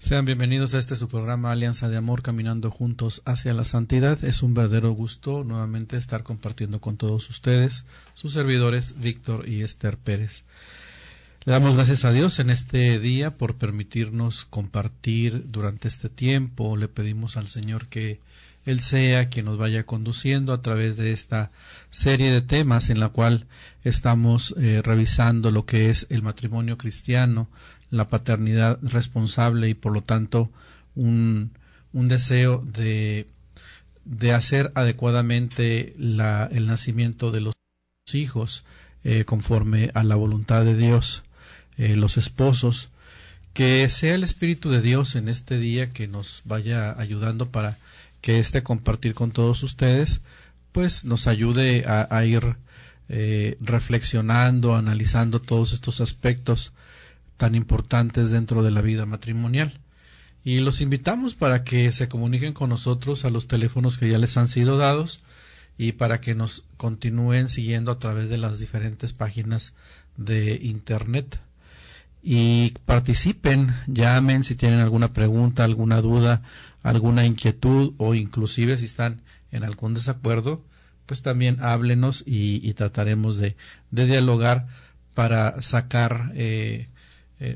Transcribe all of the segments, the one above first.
Sean bienvenidos a su programa Alianza de Amor, caminando juntos hacia la santidad. Es un verdadero gusto nuevamente estar compartiendo con todos ustedes, sus servidores Víctor y Esther Pérez. Le damos gracias a Dios en este día por permitirnos compartir durante este tiempo. Le pedimos al Señor que Él sea quien nos vaya conduciendo a través de esta serie de temas en la cual estamos revisando lo que es el matrimonio cristiano, la paternidad responsable y por lo tanto un deseo de hacer adecuadamente el nacimiento de los hijos conforme a la voluntad de Dios. Los esposos, que sea el Espíritu de Dios en este día que nos vaya ayudando para que compartir con todos ustedes pues nos ayude a ir reflexionando, analizando todos estos aspectos tan importantes dentro de la vida matrimonial. Y los invitamos para que se comuniquen con nosotros a los teléfonos que ya les han sido dados y para que nos continúen siguiendo a través de las diferentes páginas de internet y participen, llamen si tienen alguna pregunta, alguna duda, alguna inquietud o inclusive si están en algún desacuerdo, pues también háblenos y trataremos de dialogar para sacar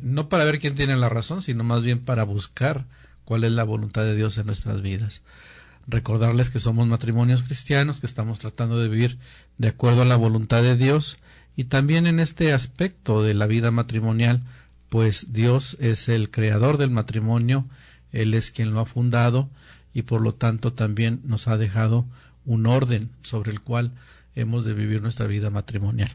no para ver quién tiene la razón, sino más bien para buscar cuál es la voluntad de Dios en nuestras vidas. Recordarles que somos matrimonios cristianos, que estamos tratando de vivir de acuerdo a la voluntad de Dios y también en este aspecto de la vida matrimonial, pues Dios es el creador del matrimonio, Él es quien lo ha fundado y por lo tanto también nos ha dejado un orden sobre el cual hemos de vivir nuestra vida matrimonial.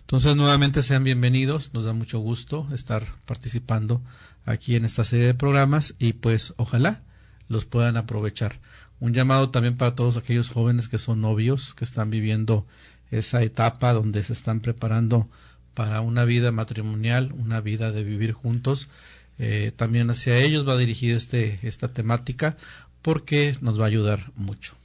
Entonces, nuevamente sean bienvenidos, nos da mucho gusto estar participando aquí en esta serie de programas y pues ojalá los puedan aprovechar. Un llamado también para todos aquellos jóvenes que son novios, que están viviendo esa etapa donde se están preparando para una vida matrimonial, una vida de vivir juntos. También hacia ellos va dirigida esta temática porque nos va a ayudar mucho.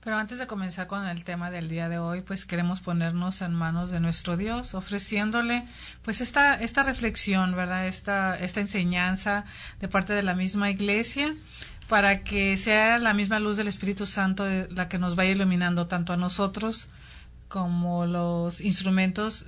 Pero antes de comenzar con el tema del día de hoy, pues queremos ponernos en manos de nuestro Dios, ofreciéndole pues esta reflexión, ¿verdad? Esta enseñanza de parte de la misma Iglesia, para que sea la misma luz del Espíritu Santo la que nos vaya iluminando tanto a nosotros como los instrumentos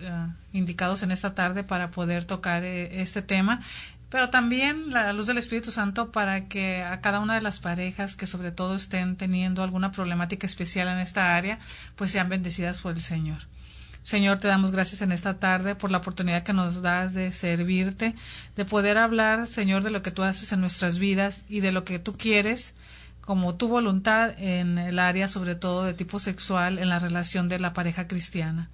indicados en esta tarde para poder tocar este tema, pero también la luz del Espíritu Santo para que a cada una de las parejas que sobre todo estén teniendo alguna problemática especial en esta área, pues sean bendecidas por el Señor. Señor, te damos gracias en esta tarde por la oportunidad que nos das de servirte, de poder hablar, Señor, de lo que tú haces en nuestras vidas y de lo que tú quieres como tu voluntad en el área sobre todo de tipo sexual en la relación de la pareja cristiana.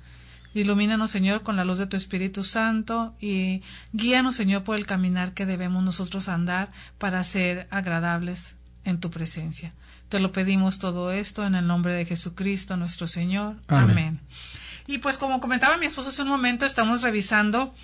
Ilumínanos, Señor, con la luz de tu Espíritu Santo y guíanos, Señor, por el caminar que debemos nosotros andar para ser agradables en tu presencia. Te lo pedimos todo esto en el nombre de Jesucristo, nuestro Señor. Amén. Y pues como comentaba mi esposo hace un momento, estamos revisando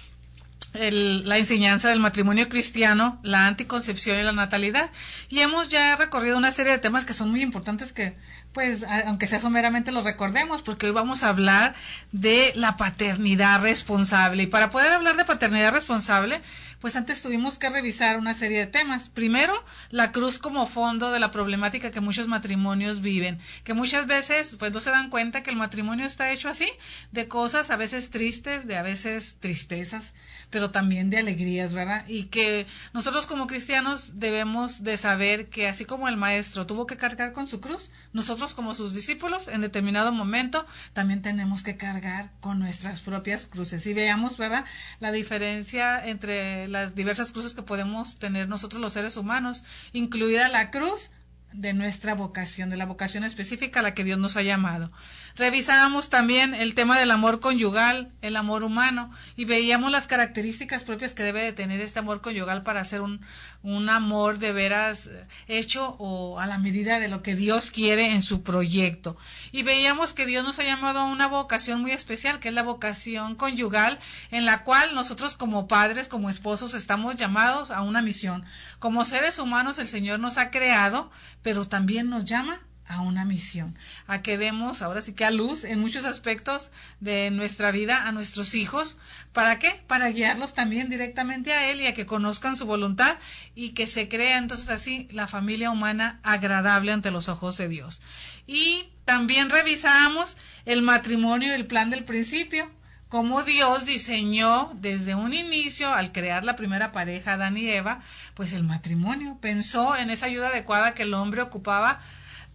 la enseñanza del matrimonio cristiano, la anticoncepción y la natalidad. Y hemos ya recorrido una serie de temas que son muy importantes que, pues, aunque sea someramente los recordemos, porque hoy vamos a hablar de la paternidad responsable. Y para poder hablar de paternidad responsable, pues antes tuvimos que revisar una serie de temas. Primero, la cruz como fondo de la problemática que muchos matrimonios viven, que muchas veces pues no se dan cuenta que el matrimonio está hecho así, de cosas a veces tristes, de a veces tristezas, pero también de alegrías, ¿verdad? Y que nosotros como cristianos debemos de saber que así como el maestro tuvo que cargar con su cruz, nosotros como sus discípulos en determinado momento también tenemos que cargar con nuestras propias cruces. Y veamos, ¿verdad?, la diferencia entre las diversas cruces que podemos tener nosotros los seres humanos, incluida la cruz de nuestra vocación, de la vocación específica a la que Dios nos ha llamado. Revisábamos también el tema del amor conyugal, el amor humano, y veíamos las características propias que debe de tener este amor conyugal para ser un amor de veras hecho o a la medida de lo que Dios quiere en su proyecto. Y veíamos que Dios nos ha llamado a una vocación muy especial, que es la vocación conyugal, en la cual nosotros como padres, como esposos, estamos llamados a una misión. Como seres humanos el Señor nos ha creado, pero también nos llama a una misión, a que demos ahora sí que a luz en muchos aspectos de nuestra vida a nuestros hijos. ¿Para qué? Para guiarlos también directamente a Él y a que conozcan su voluntad y que se crea entonces así la familia humana agradable ante los ojos de Dios. Y también revisamos el matrimonio y el plan del principio, cómo Dios diseñó desde un inicio, al crear la primera pareja, Adán y Eva, pues el matrimonio. Pensó en esa ayuda adecuada que el hombre ocupaba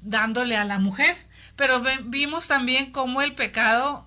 dándole a la mujer. Pero vimos también cómo el pecado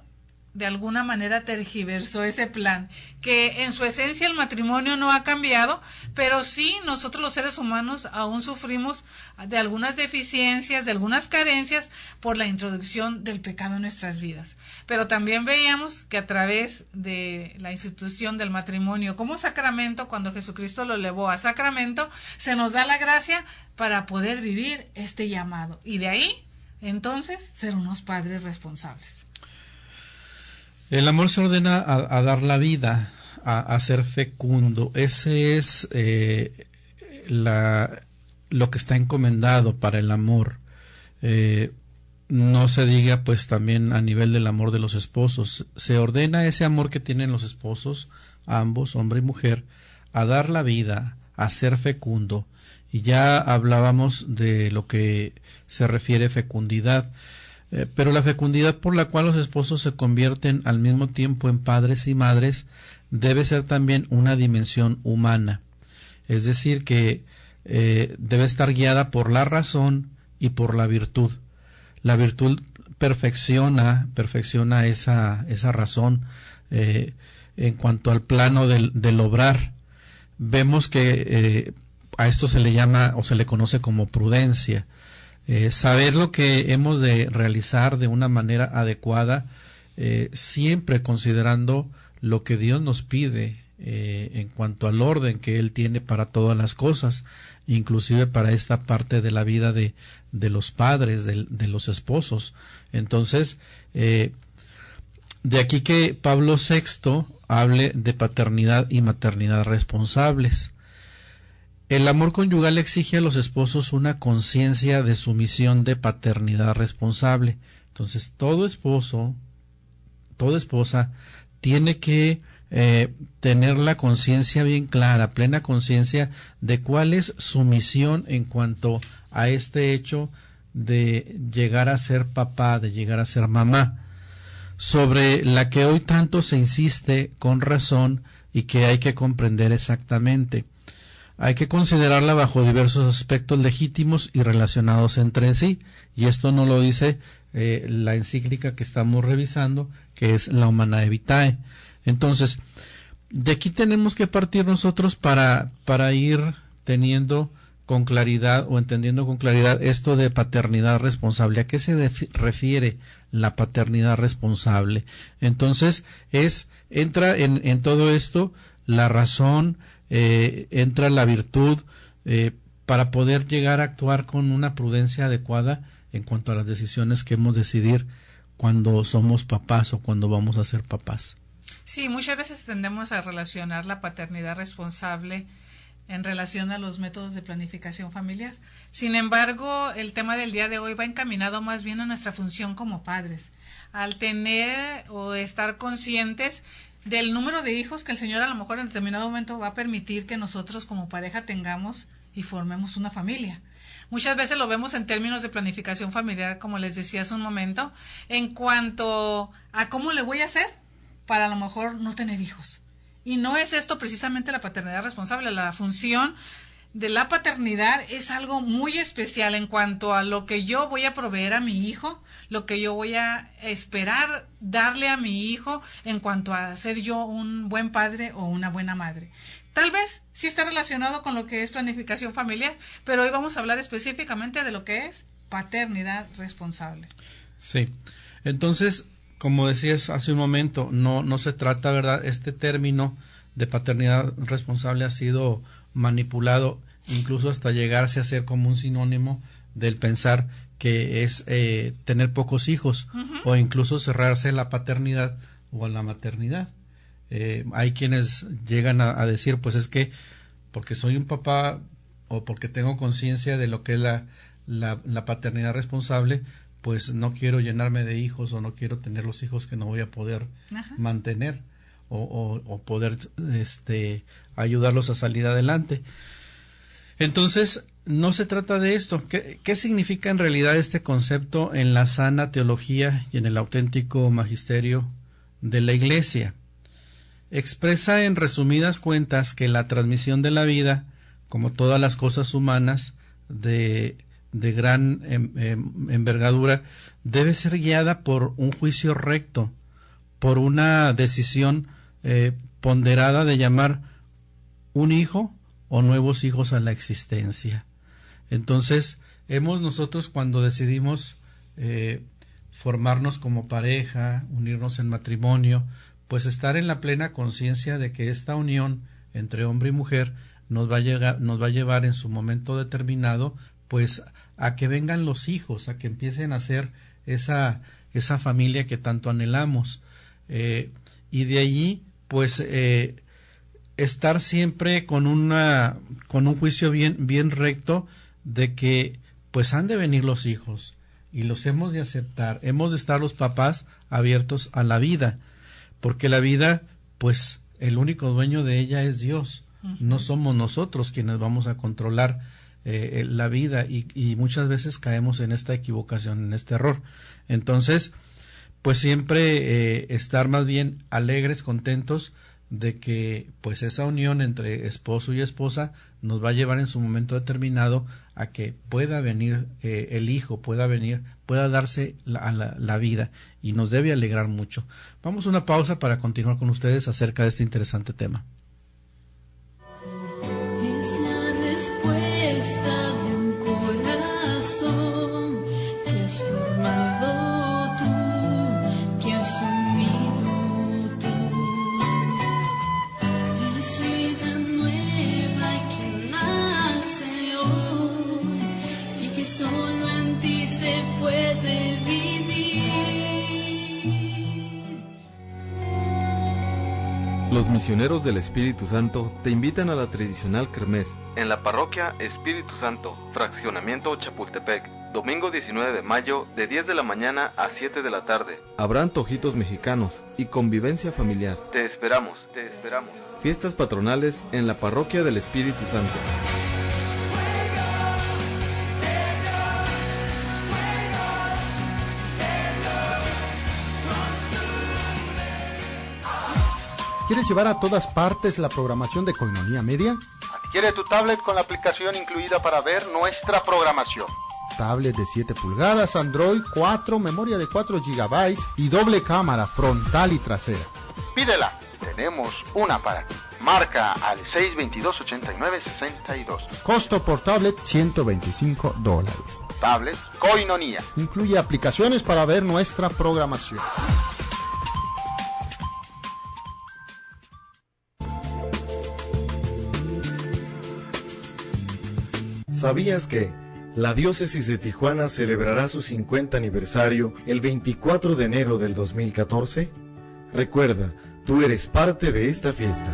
de alguna manera tergiversó ese plan, que en su esencia el matrimonio no ha cambiado, pero sí nosotros los seres humanos aún sufrimos de algunas deficiencias, de algunas carencias por la introducción del pecado en nuestras vidas. Pero también veíamos que a través de la institución del matrimonio como sacramento, cuando Jesucristo lo elevó a sacramento, se nos da la gracia para poder vivir este llamado y de ahí entonces ser unos padres responsables. El amor se ordena a dar la vida, a ser fecundo. Ese es lo que está encomendado para el amor. No se diga pues también a nivel del amor de los esposos. Se ordena ese amor que tienen los esposos, ambos, hombre y mujer, a dar la vida, a ser fecundo. Y ya hablábamos de lo que se refiere fecundidad. Pero la fecundidad por la cual los esposos se convierten al mismo tiempo en padres y madres debe ser también una dimensión humana. Es decir, que debe estar guiada por la razón y por la virtud. La virtud perfecciona esa razón en cuanto al plano del obrar. Vemos que a esto se le llama o se le conoce como prudencia. Saber lo que hemos de realizar de una manera adecuada, siempre considerando lo que Dios nos pide en cuanto al orden que Él tiene para todas las cosas, inclusive para esta parte de la vida de los padres, de los esposos. Entonces, de aquí que Pablo VI hable de paternidad y maternidad responsables. El amor conyugal exige a los esposos una conciencia de su misión de paternidad responsable. Entonces, todo esposo, toda esposa, tiene que tener la conciencia bien clara, plena conciencia de cuál es su misión en cuanto a este hecho de llegar a ser papá, de llegar a ser mamá, sobre la que hoy tanto se insiste con razón y que hay que comprender exactamente. Hay que considerarla bajo diversos aspectos legítimos y relacionados entre sí, y esto no lo dice la encíclica que estamos revisando, que es la Humanae Vitae. Entonces, de aquí tenemos que partir nosotros para ir teniendo con claridad o entendiendo con claridad esto de paternidad responsable. ¿A qué se refiere la paternidad responsable? Entonces, entra en todo esto la razón, entra la virtud para poder llegar a actuar con una prudencia adecuada en cuanto a las decisiones que hemos de decidir cuando somos papás o cuando vamos a ser papás. Sí, muchas veces tendemos a relacionar la paternidad responsable en relación a los métodos de planificación familiar. Sin embargo, el tema del día de hoy va encaminado más bien a nuestra función como padres, al tener o estar conscientes del número de hijos que el Señor a lo mejor en determinado momento va a permitir que nosotros como pareja tengamos y formemos una familia. Muchas veces lo vemos en términos de planificación familiar, como les decía hace un momento, en cuanto a cómo le voy a hacer para a lo mejor no tener hijos. Y no es esto precisamente la paternidad responsable. La función de la paternidad es algo muy especial en cuanto a lo que yo voy a proveer a mi hijo, lo que yo voy a esperar darle a mi hijo en cuanto a ser yo un buen padre o una buena madre. Tal vez sí está relacionado con lo que es planificación familiar, pero hoy vamos a hablar específicamente de lo que es paternidad responsable. Sí, entonces, como decías hace un momento, no se trata, ¿verdad? Este término de paternidad responsable ha sido manipulado incluso hasta llegarse a ser como un sinónimo del pensar que es tener pocos hijos, o incluso cerrarse a la paternidad o a la maternidad. Hay quienes llegan a decir, pues es que porque soy un papá o porque tengo conciencia de lo que es la paternidad responsable, pues no quiero llenarme de hijos o no quiero tener los hijos que no voy a poder mantener o poder ayudarlos a salir adelante. Entonces, no se trata de esto. ¿Qué significa en realidad este concepto en la sana teología y en el auténtico magisterio de la Iglesia? Expresa en resumidas cuentas que la transmisión de la vida, como todas las cosas humanas de gran envergadura, debe ser guiada por un juicio recto, por una decisión ponderada de llamar un hijo o nuevos hijos a la existencia. Entonces, nosotros cuando decidimos formarnos como pareja, unirnos en matrimonio, pues estar en la plena conciencia de que esta unión entre hombre y mujer nos va a llevar en su momento determinado, pues a que vengan los hijos, a que empiecen a ser esa familia que tanto anhelamos, y de allí pues estar siempre con un juicio bien recto de que pues han de venir los hijos y los hemos de aceptar, hemos de estar los papás abiertos a la vida, porque la vida, pues el único dueño de ella es Dios. No somos nosotros quienes vamos a controlar la vida, y muchas veces caemos en esta equivocación, en este error. Entonces, pues siempre estar más bien alegres, contentos de que pues esa unión entre esposo y esposa nos va a llevar en su momento determinado a que pueda venir el hijo, pueda darse la vida, y nos debe alegrar mucho. Vamos a una pausa para continuar con ustedes acerca de este interesante tema. Es la respuesta de un corazón que has formado tú, que has unido tú. Es vida nueva que nace hoy y que solo en ti se puede vivir. Los misioneros del Espíritu Santo te invitan a la tradicional kermés en la parroquia Espíritu Santo, fraccionamiento Chapultepec, domingo 19 de mayo de 10 de la mañana a 7 de la tarde. Habrá antojitos mexicanos y convivencia familiar. Te esperamos, te esperamos. Fiestas patronales en la parroquia del Espíritu Santo. ¿Quieres llevar a todas partes la programación de Koinonia Media? Adquiere tu tablet con la aplicación incluida para ver nuestra programación. Tablet de 7 pulgadas, Android 4, memoria de 4 GB y doble cámara frontal y trasera. Pídela, tenemos una para ti. Marca al 622-8962. Costo por tablet $125. Tablets Koinonia. Incluye aplicaciones para ver nuestra programación. ¿Sabías que la diócesis de Tijuana celebrará su 50 aniversario el 24 de enero del 2014? Recuerda, tú eres parte de esta fiesta.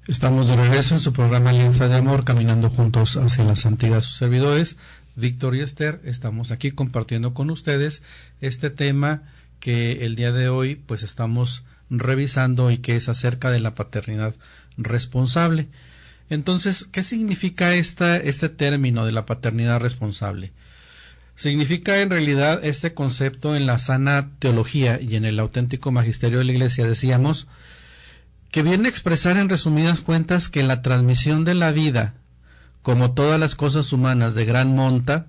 Estamos de regreso en su programa Alianza de Amor, caminando juntos hacia la santidad. Sus servidores, Víctor y Esther, estamos aquí compartiendo con ustedes este tema que el día de hoy pues estamos revisando y que es acerca de la paternidad responsable. Entonces, ¿qué significa este término de la paternidad responsable? Significa en realidad este concepto en la sana teología y en el auténtico magisterio de la Iglesia, decíamos, que viene a expresar en resumidas cuentas que la transmisión de la vida, como todas las cosas humanas de gran monta,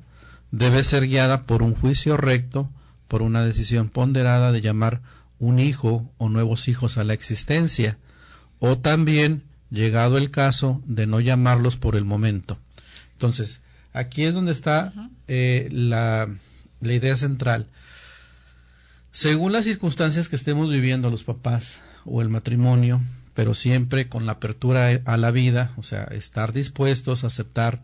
debe ser guiada por un juicio recto, por una decisión ponderada de llamar un hijo o nuevos hijos a la existencia, o también llegado el caso, de no llamarlos por el momento. Entonces, aquí es donde está la idea central. Según las circunstancias que estemos viviendo los papás o el matrimonio, pero siempre con la apertura a la vida, o sea, estar dispuestos a aceptar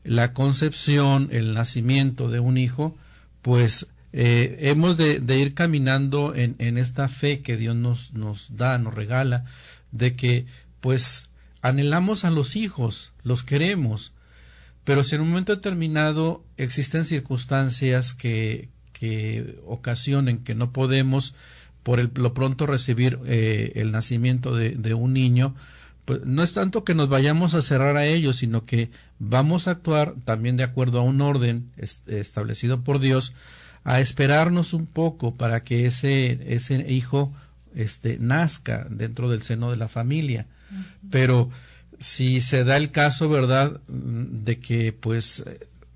la concepción, el nacimiento de un hijo, pues hemos de ir caminando en esta fe que Dios nos da, nos regala, de que pues anhelamos a los hijos, los queremos, pero si en un momento determinado existen circunstancias que ocasionen que no podemos por lo pronto recibir el nacimiento de un niño, pues no es tanto que nos vayamos a cerrar a ellos, sino que vamos a actuar también de acuerdo a un orden establecido por Dios, a esperarnos un poco para que ese hijo nazca dentro del seno de la familia. Pero si se da el caso, ¿verdad?, de que pues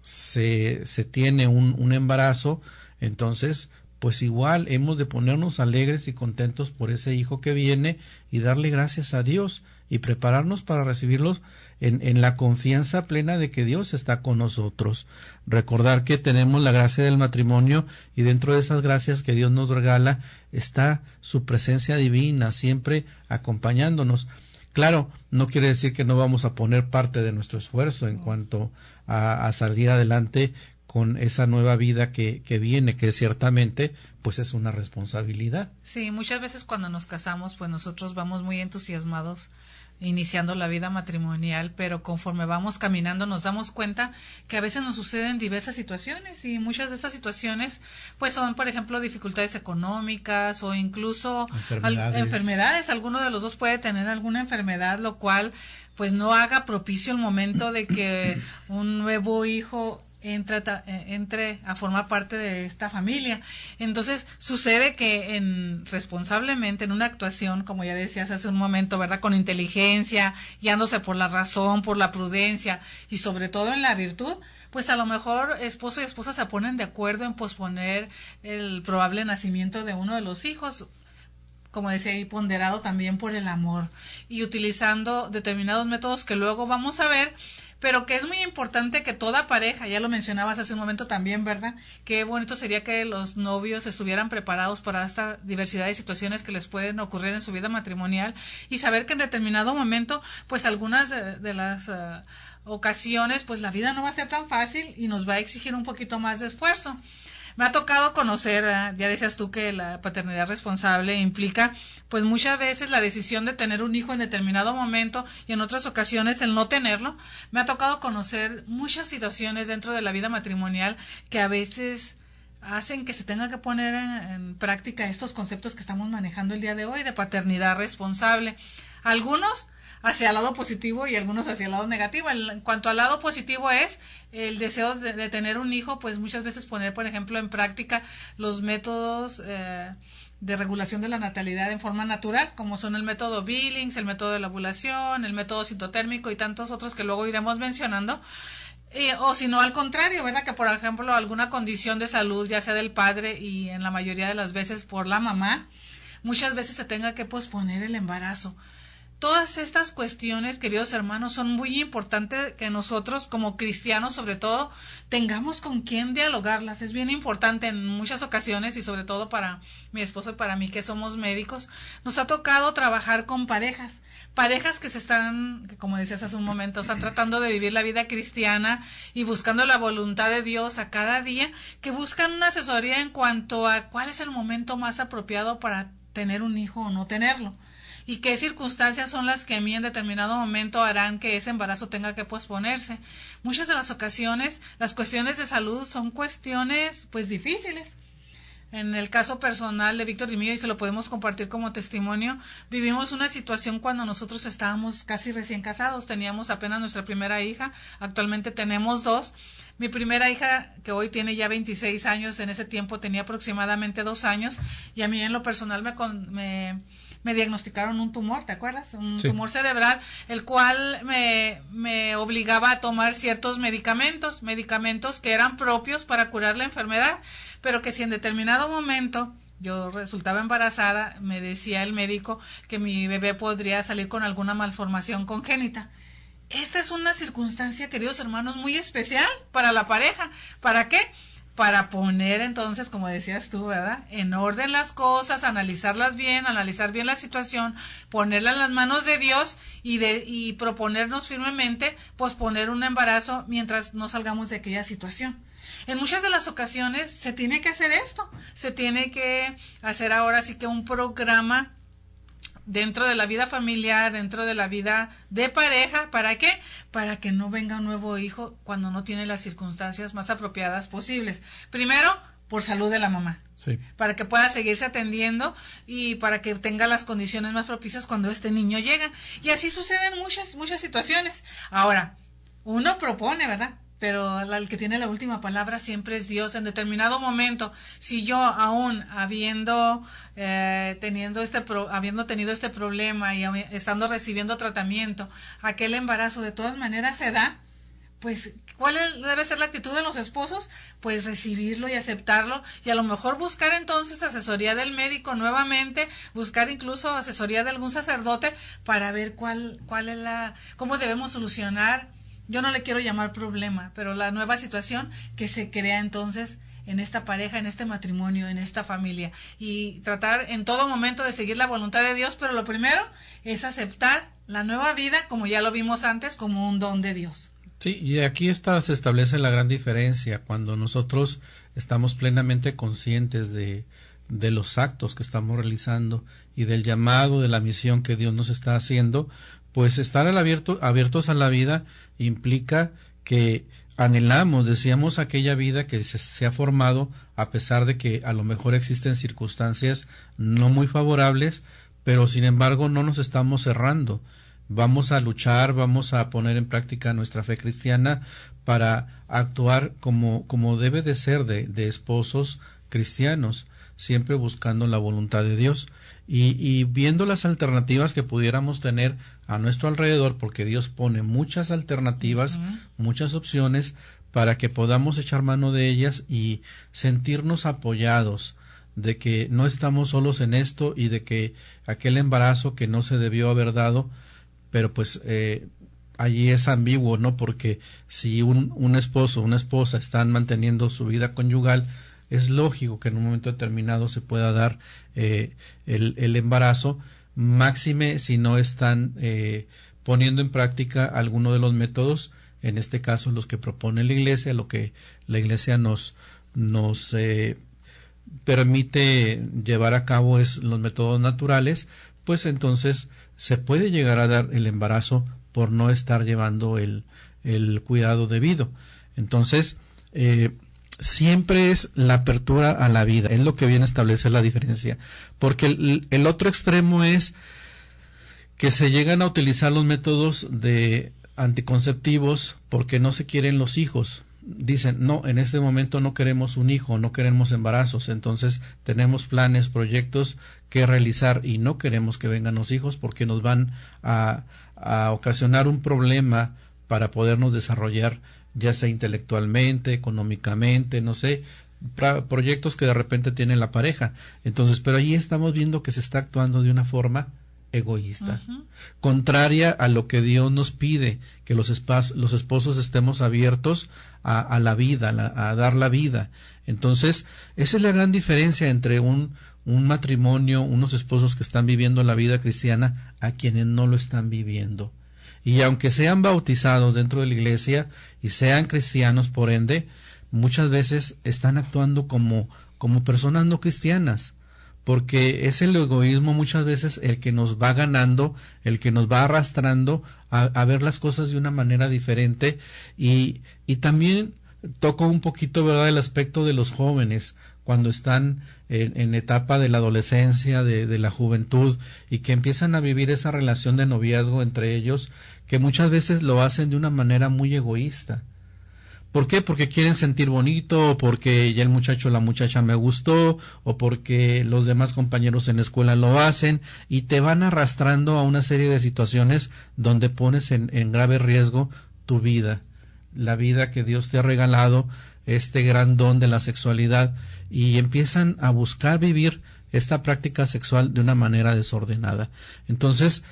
se tiene un embarazo, entonces pues igual hemos de ponernos alegres y contentos por ese hijo que viene y darle gracias a Dios y prepararnos para recibirlos en la confianza plena de que Dios está con nosotros. Recordar que tenemos la gracia del matrimonio y dentro de esas gracias que Dios nos regala está su presencia divina siempre acompañándonos. Claro, no quiere decir que no vamos a poner parte de nuestro esfuerzo en cuanto a salir adelante con esa nueva vida que viene, que ciertamente pues es una responsabilidad. Sí, muchas veces cuando nos casamos pues nosotros vamos muy entusiasmados iniciando la vida matrimonial, pero conforme vamos caminando nos damos cuenta que a veces nos suceden diversas situaciones y muchas de esas situaciones pues son, por ejemplo, dificultades económicas o incluso enfermedades. Alguno de los dos puede tener alguna enfermedad, lo cual pues no haga propicio el momento de que un nuevo hijo entre a formar parte de esta familia. Entonces sucede que responsablemente en una actuación, como ya decías hace un momento, ¿verdad?, con inteligencia, guiándose por la razón, por la prudencia y sobre todo en la virtud, pues a lo mejor esposo y esposa se ponen de acuerdo en posponer el probable nacimiento de uno de los hijos, como decía ahí, ponderado también por el amor y utilizando determinados métodos que luego vamos a ver, pero que es muy importante que toda pareja, ya lo mencionabas hace un momento también, ¿verdad?, qué bonito sería que los novios estuvieran preparados para esta diversidad de situaciones que les pueden ocurrir en su vida matrimonial y saber que en determinado momento, pues algunas de las ocasiones, pues la vida no va a ser tan fácil y nos va a exigir un poquito más de esfuerzo. Me ha tocado conocer, ya decías tú que la paternidad responsable implica pues muchas veces la decisión de tener un hijo en determinado momento y en otras ocasiones el no tenerlo. Me ha tocado conocer muchas situaciones dentro de la vida matrimonial que a veces hacen que se tenga que poner en práctica estos conceptos que estamos manejando el día de hoy de paternidad responsable. Algunos hacia el lado positivo y algunos hacia el lado negativo. En cuanto al lado positivo es el deseo de tener un hijo, pues muchas veces poner, por ejemplo, en práctica los métodos de regulación de la natalidad en forma natural, como son el método Billings, el método de la ovulación, el método citotérmico y tantos otros que luego iremos mencionando. O si no, al contrario, ¿verdad?, que por ejemplo alguna condición de salud, ya sea del padre y en la mayoría de las veces por la mamá, muchas veces se tenga que posponer el embarazo. Todas estas cuestiones, queridos hermanos, son muy importantes que nosotros como cristianos, sobre todo, tengamos con quién dialogarlas. Es bien importante en muchas ocasiones y sobre todo para mi esposo y para mí que somos médicos, nos ha tocado trabajar con parejas que se están, que como decías hace un momento, están tratando de vivir la vida cristiana y buscando la voluntad de Dios a cada día, que buscan una asesoría en cuanto a cuál es el momento más apropiado para tener un hijo o no tenerlo. Y qué circunstancias son las que a mí en determinado momento harán que ese embarazo tenga que posponerse. Muchas de las ocasiones, las cuestiones de salud son cuestiones, pues, difíciles. En el caso personal de Víctor y mío, y se lo podemos compartir como testimonio, vivimos una situación cuando nosotros estábamos casi recién casados. Teníamos apenas nuestra primera hija, actualmente tenemos 2. Mi primera hija, que hoy tiene ya 26 años, en ese tiempo tenía aproximadamente 2 años, y a mí en lo personal me diagnosticaron un tumor, ¿te acuerdas? Un tumor cerebral, el cual me obligaba a tomar ciertos medicamentos que eran propios para curar la enfermedad, pero que si en determinado momento yo resultaba embarazada, me decía el médico que mi bebé podría salir con alguna malformación congénita. Esta es una circunstancia, queridos hermanos, muy especial para la pareja. ¿Para qué? Para poner entonces, como decías tú, ¿verdad?, en orden las cosas, analizarlas bien, analizar bien la situación, ponerla en las manos de Dios y proponernos firmemente posponer un embarazo mientras no salgamos de aquella situación. En muchas de las ocasiones se tiene que hacer esto, se tiene que hacer ahora sí que un programa dentro de la vida familiar, dentro de la vida de pareja. ¿Para qué? Para que no venga un nuevo hijo cuando no tiene las circunstancias más apropiadas posibles. Primero, por salud de la mamá. Sí. Para que pueda seguirse atendiendo y para que tenga las condiciones más propicias cuando este niño llega. Y así suceden muchas situaciones. Ahora, uno propone, ¿verdad?, pero el que tiene la última palabra siempre es Dios. En determinado momento, si yo aún habiendo tenido este problema y estando recibiendo tratamiento, aquel embarazo de todas maneras se da, pues ¿cuál debe ser la actitud de los esposos? Pues recibirlo y aceptarlo, y a lo mejor buscar entonces asesoría del médico nuevamente, buscar incluso asesoría de algún sacerdote para ver cuál es cómo debemos solucionar. Yo no le quiero llamar problema, pero la nueva situación que se crea entonces en esta pareja, en este matrimonio, en esta familia, y tratar en todo momento de seguir la voluntad de Dios, pero lo primero es aceptar la nueva vida, como ya lo vimos antes, como un don de Dios. Sí, y aquí se establece la gran diferencia cuando nosotros estamos plenamente conscientes de los actos que estamos realizando y del llamado, de la misión que Dios nos está haciendo. Pues estar abiertos a la vida implica que anhelamos, deseamos aquella vida que se ha formado, a pesar de que a lo mejor existen circunstancias no muy favorables, pero sin embargo no nos estamos cerrando. Vamos a luchar, vamos a poner en práctica nuestra fe cristiana para actuar como debe de ser de esposos cristianos, siempre buscando la voluntad de Dios. Y viendo las alternativas que pudiéramos tener a nuestro alrededor, porque Dios pone muchas alternativas, muchas opciones, para que podamos echar mano de ellas y sentirnos apoyados, de que no estamos solos en esto y de que aquel embarazo que no se debió haber dado, pero pues allí es ambiguo, ¿no? Porque si un esposo o una esposa están manteniendo su vida conyugal, es lógico que en un momento determinado se pueda dar el embarazo, máxime si no están poniendo en práctica alguno de los métodos, en este caso los que propone la Iglesia, lo que la Iglesia nos permite llevar a cabo es los métodos naturales. Pues entonces se puede llegar a dar el embarazo por no estar llevando el cuidado debido. Entonces, siempre es la apertura a la vida, es lo que viene a establecer la diferencia, porque el otro extremo es que se llegan a utilizar los métodos de anticonceptivos porque no se quieren los hijos. Dicen, no, en este momento no queremos un hijo, no queremos embarazos, entonces tenemos planes, proyectos que realizar y no queremos que vengan los hijos porque nos van a ocasionar un problema para podernos desarrollar, ya sea intelectualmente, económicamente, no sé, proyectos que de repente tiene la pareja. Entonces, pero ahí estamos viendo que se está actuando de una forma egoísta, contraria a lo que Dios nos pide, que los esposos estemos abiertos a la vida, a dar la vida. Entonces, esa es la gran diferencia entre un matrimonio, unos esposos que están viviendo la vida cristiana, a quienes no lo están viviendo. Y aunque sean bautizados dentro de la iglesia y sean cristianos, por ende, muchas veces están actuando como personas no cristianas, porque es el egoísmo muchas veces el que nos va ganando, el que nos va arrastrando a ver las cosas de una manera diferente. Y también toco un poquito, ¿verdad?, el aspecto de los jóvenes, cuando están en etapa de la adolescencia, de la juventud, y que empiezan a vivir esa relación de noviazgo entre ellos, que muchas veces lo hacen de una manera muy egoísta. ¿Por qué? Porque quieren sentir bonito, o porque ya el muchacho o la muchacha me gustó, o porque los demás compañeros en la escuela lo hacen, y te van arrastrando a una serie de situaciones donde pones en grave riesgo tu vida, la vida que Dios te ha regalado, este gran don de la sexualidad, y empiezan a buscar vivir esta práctica sexual de una manera desordenada. Entonces,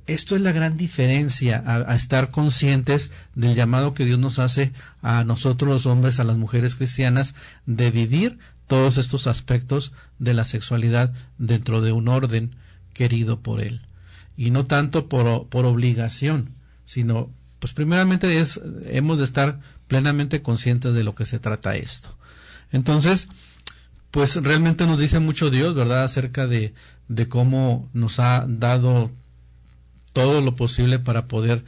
esto es la gran diferencia, a estar conscientes del llamado que Dios nos hace a nosotros los hombres, a las mujeres cristianas, de vivir todos estos aspectos de la sexualidad dentro de un orden querido por Él. Y no tanto por obligación, sino, pues primeramente hemos de estar plenamente conscientes de lo que se trata esto. Entonces, pues realmente nos dice mucho Dios, ¿verdad?, acerca de cómo nos ha dado todo lo posible para poder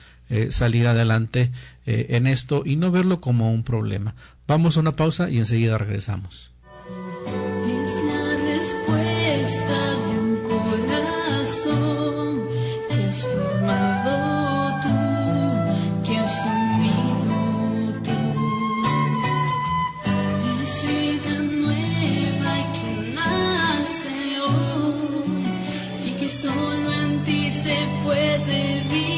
salir adelante en esto y no verlo como un problema. Vamos a una pausa y enseguida regresamos. Es la respuesta de un corazón que has formado tú, que has unido tú. Es vida nueva que nace hoy y que solo en ti se puede vivir.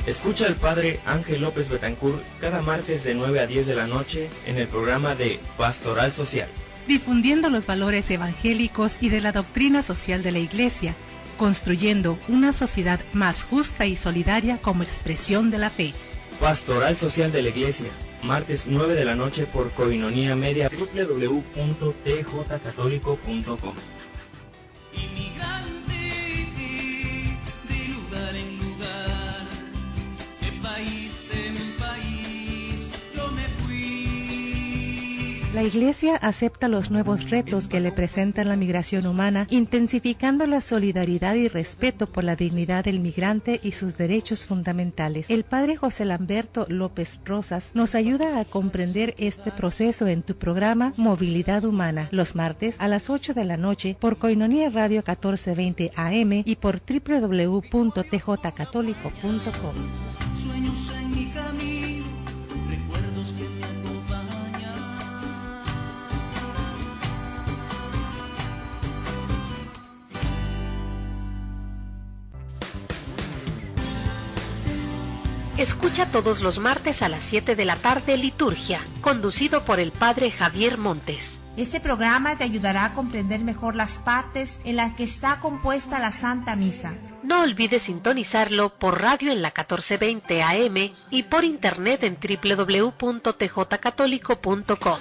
Escucha al Padre Ángel López Betancourt cada martes de 9 a 10 de la noche en el programa de Pastoral Social. Difundiendo los valores evangélicos y de la doctrina social de la Iglesia, construyendo una sociedad más justa y solidaria como expresión de la fe. Pastoral Social de la Iglesia, martes 9 de la noche por Koinonia Media, www.tjcatólico.com. La Iglesia acepta los nuevos retos que le presentan la migración humana, intensificando la solidaridad y respeto por la dignidad del migrante y sus derechos fundamentales. El Padre José Lamberto López Rosas nos ayuda a comprender este proceso en tu programa Movilidad Humana, los martes a las 8 de la noche por Koinonia Radio 1420 AM y por www.tjcatólico.com. Sueños en mi camino, recuerdos que me acompañan. Escucha todos los martes a las 7 de la tarde Liturgia, conducido por el Padre Javier Montes. Este programa te ayudará a comprender mejor las partes en las que está compuesta la Santa Misa. No olvides sintonizarlo por radio en la 1420 AM y por internet en www.tjcatólico.com.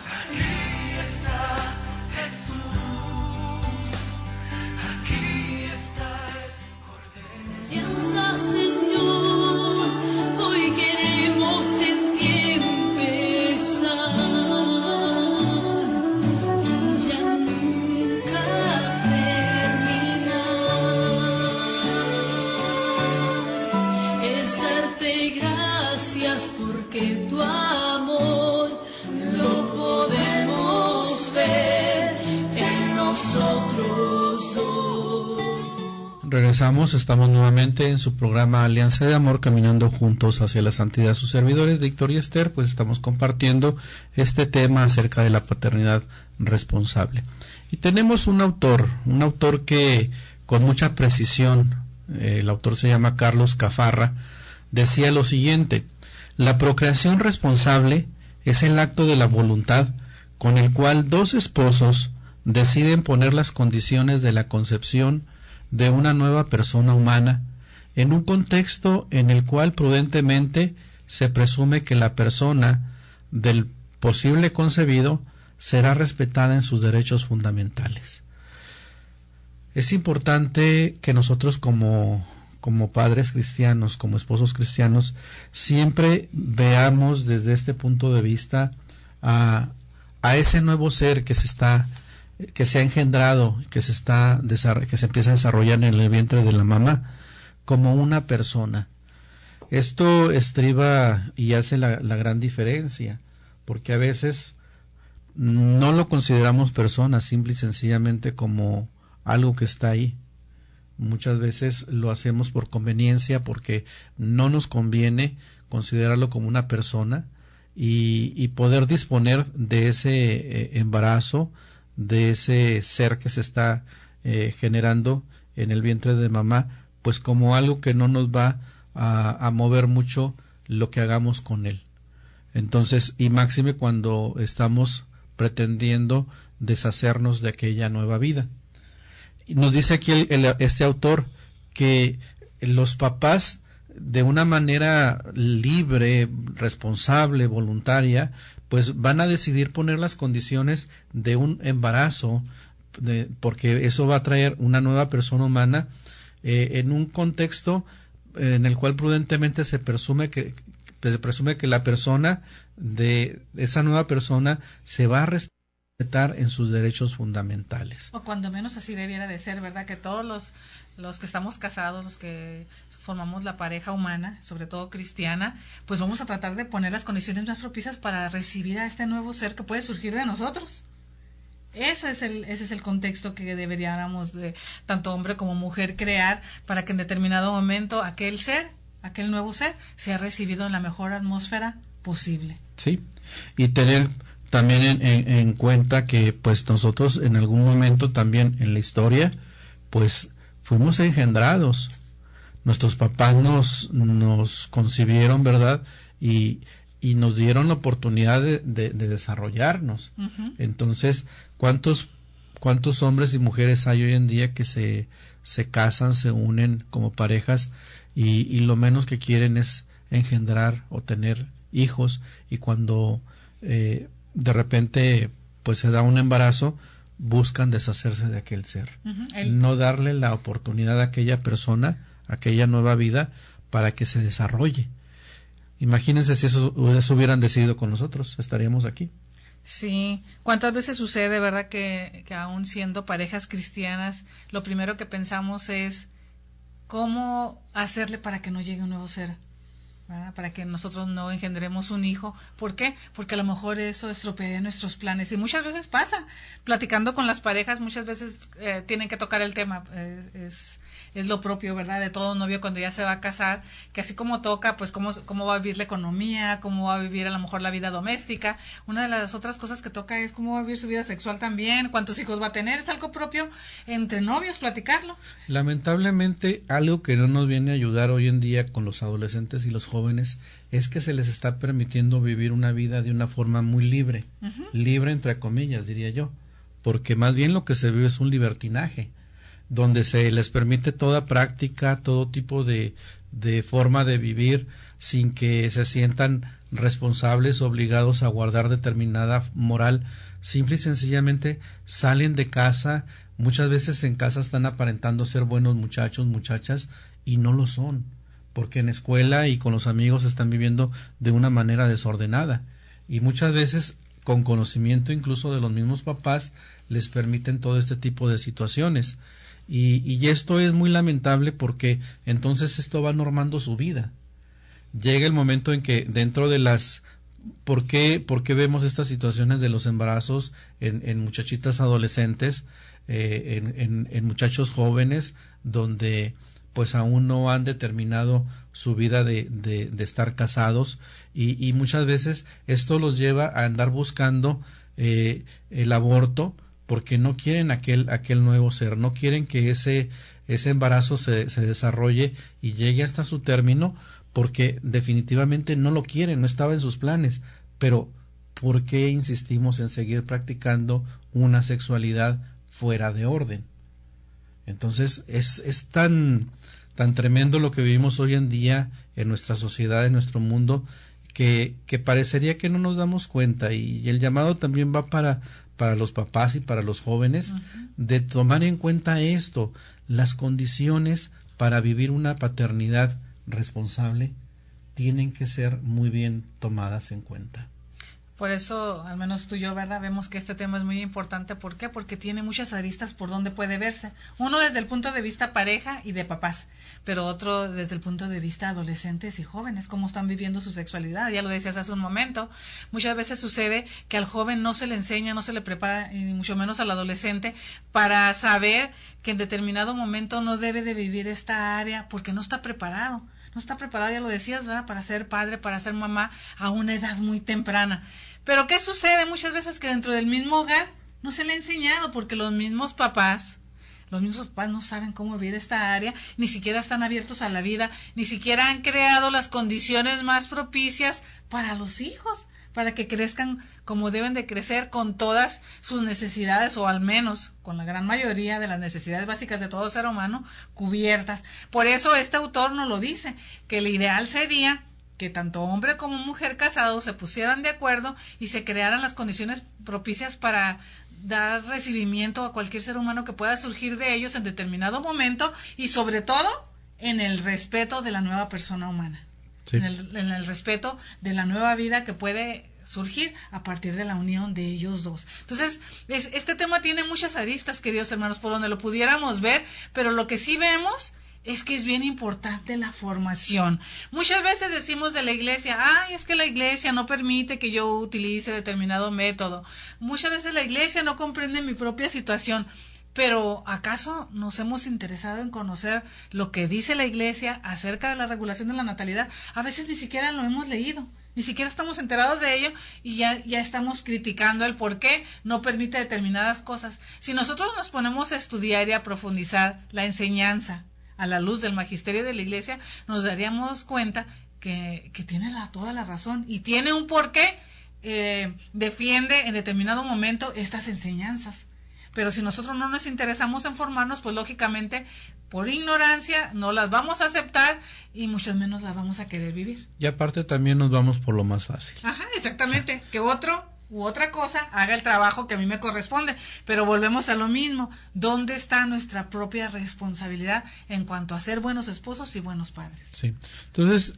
Piensa, Señor, hoy queremos en ti empezar y ya nunca terminar. Es darte gracias porque tu amor lo podemos ver en nosotros dos. Regresamos, estamos nuevamente en su programa Alianza de Amor, caminando juntos hacia la santidad. Sus servidores, Víctor y Esther, pues estamos compartiendo este tema acerca de la paternidad responsable. Y tenemos un autor que con mucha precisión, el autor se llama Carlos Cafarra, decía lo siguiente: la procreación responsable es el acto de la voluntad con el cual dos esposos deciden poner las condiciones de la concepción de una nueva persona humana en un contexto en el cual prudentemente se presume que la persona del posible concebido será respetada en sus derechos fundamentales. Es importante que nosotros como padres cristianos, como esposos cristianos, siempre veamos desde este punto de vista a ese nuevo ser que se ha engendrado, que se empieza a desarrollar en el vientre de la mamá, como una persona. Esto estriba y hace la gran diferencia, porque a veces no lo consideramos persona, simple y sencillamente como algo que está ahí. Muchas veces lo hacemos por conveniencia, porque no nos conviene considerarlo como una persona y poder disponer de ese embarazo, de ese ser que se está generando en el vientre de mamá, pues como algo que no nos va a mover mucho lo que hagamos con él. Entonces, y máxime cuando estamos pretendiendo deshacernos de aquella nueva vida. Y nos dice aquí este autor que los papás, de una manera libre, responsable, voluntaria, pues van a decidir poner las condiciones de un embarazo, porque eso va a traer una nueva persona humana en un contexto en el cual prudentemente se presume que la persona de esa nueva persona se va a respetar en sus derechos fundamentales. O cuando menos así debiera de ser, ¿verdad? Que todos los que estamos casados, los que formamos la pareja humana, sobre todo cristiana, pues vamos a tratar de poner las condiciones más propicias para recibir a este nuevo ser que puede surgir de nosotros. Ese es el contexto que deberíamos, de tanto hombre como mujer, crear para que en determinado momento aquel nuevo ser, sea recibido en la mejor atmósfera posible. Sí, y tener también en cuenta que pues nosotros en algún momento también en la historia pues fuimos engendrados. Nuestros papás nos concibieron, ¿verdad? Y nos dieron la oportunidad de desarrollarnos. Uh-huh. Entonces, ¿cuántos hombres y mujeres hay hoy en día que se casan, se unen como parejas y lo menos que quieren es engendrar o tener hijos, y cuando de repente pues se da un embarazo, buscan deshacerse de aquel ser? Uh-huh. No darle la oportunidad a aquella persona, a aquella nueva vida, para que se desarrolle. Imagínense si eso hubieran decidido con nosotros, estaríamos aquí. Sí, ¿cuántas veces sucede, verdad, que aún siendo parejas cristianas, lo primero que pensamos es cómo hacerle para que no llegue un nuevo ser, ¿verdad? Para que nosotros no engendremos un hijo? ¿Por qué? Porque a lo mejor eso estropea nuestros planes, y muchas veces pasa, platicando con las parejas, muchas veces tienen que tocar el tema, es lo propio, ¿verdad?, de todo novio cuando ya se va a casar, que así como toca, pues cómo va a vivir la economía, cómo va a vivir a lo mejor la vida doméstica. Una de las otras cosas que toca es cómo va a vivir su vida sexual también, cuántos hijos va a tener. Es algo propio entre novios platicarlo. Lamentablemente, algo que no nos viene a ayudar hoy en día con los adolescentes y los jóvenes es que se les está permitiendo vivir una vida de una forma muy libre, uh-huh. Libre entre comillas, diría yo, porque más bien lo que se vive es un libertinaje, donde se les permite toda práctica, todo tipo de forma de vivir sin que se sientan responsables, obligados a guardar determinada moral. Simple y sencillamente salen de casa, muchas veces en casa están aparentando ser buenos muchachos, muchachas, y no lo son, porque en escuela y con los amigos están viviendo de una manera desordenada, y muchas veces con conocimiento incluso de los mismos papás les permiten todo este tipo de situaciones. Y esto es muy lamentable, porque entonces esto va normando su vida. Llega el momento en que dentro de las... ¿Por qué vemos estas situaciones de los embarazos en muchachitas adolescentes, en muchachos jóvenes, donde pues aún no han determinado su vida de estar casados, y muchas veces esto los lleva a andar buscando el aborto, porque no quieren aquel nuevo ser, no quieren que ese embarazo se desarrolle y llegue hasta su término, porque definitivamente no lo quieren, no estaba en sus planes. Pero ¿por qué insistimos en seguir practicando una sexualidad fuera de orden? Entonces es tan tremendo lo que vivimos hoy en día en nuestra sociedad, en nuestro mundo, que parecería que no nos damos cuenta, y el llamado también va para los papás y para los jóvenes, uh-huh, de tomar en cuenta esto. Las condiciones para vivir una paternidad responsable tienen que ser muy bien tomadas en cuenta. Por eso, al menos tú y yo, ¿verdad?, vemos que este tema es muy importante. ¿Por qué? Porque tiene muchas aristas por donde puede verse. Uno desde el punto de vista pareja y de papás, pero otro desde el punto de vista adolescentes y jóvenes, cómo están viviendo su sexualidad. Ya lo decías hace un momento, muchas veces sucede que al joven no se le enseña, no se le prepara, y mucho menos al adolescente, para saber que en determinado momento no debe de vivir esta área, porque no está preparado. No está preparado, ya lo decías, ¿verdad?, para ser padre, para ser mamá a una edad muy temprana. Pero ¿qué sucede muchas veces? Que dentro del mismo hogar no se le ha enseñado, porque los mismos papás, los mismos papás no saben cómo vivir esta área, ni siquiera están abiertos a la vida, ni siquiera han creado las condiciones más propicias para los hijos, para que crezcan como deben de crecer, con todas sus necesidades, o al menos con la gran mayoría de las necesidades básicas de todo ser humano cubiertas. Por eso este autor nos lo dice, que el ideal sería que tanto hombre como mujer casados se pusieran de acuerdo y se crearan las condiciones propicias para dar recibimiento a cualquier ser humano que pueda surgir de ellos en determinado momento, y sobre todo en el respeto de la nueva persona humana, sí, en el respeto de la nueva vida que puede surgir a partir de la unión de ellos dos. Entonces, este tema tiene muchas aristas, queridos hermanos, por donde lo pudiéramos ver, pero lo que sí vemos es que es bien importante la formación. Muchas veces decimos de la iglesia, ay, es que la iglesia no permite que yo utilice determinado método. Muchas veces la iglesia no comprende mi propia situación. Pero ¿acaso nos hemos interesado en conocer lo que dice la iglesia acerca de la regulación de la natalidad? A veces ni siquiera lo hemos leído, ni siquiera estamos enterados de ello, y ya estamos criticando el por qué no permite determinadas cosas. Si nosotros nos ponemos a estudiar y a profundizar la enseñanza a la luz del magisterio de la iglesia, nos daríamos cuenta que tiene toda la razón, y tiene un porqué defiende en determinado momento estas enseñanzas. Pero si nosotros no nos interesamos en formarnos, pues lógicamente por ignorancia no las vamos a aceptar, y mucho menos las vamos a querer vivir. Y aparte también nos vamos por lo más fácil. Ajá, exactamente, o sea, que otro u otra cosa haga el trabajo que a mí me corresponde. Pero volvemos a lo mismo, ¿dónde está nuestra propia responsabilidad en cuanto a ser buenos esposos y buenos padres? Sí. Entonces,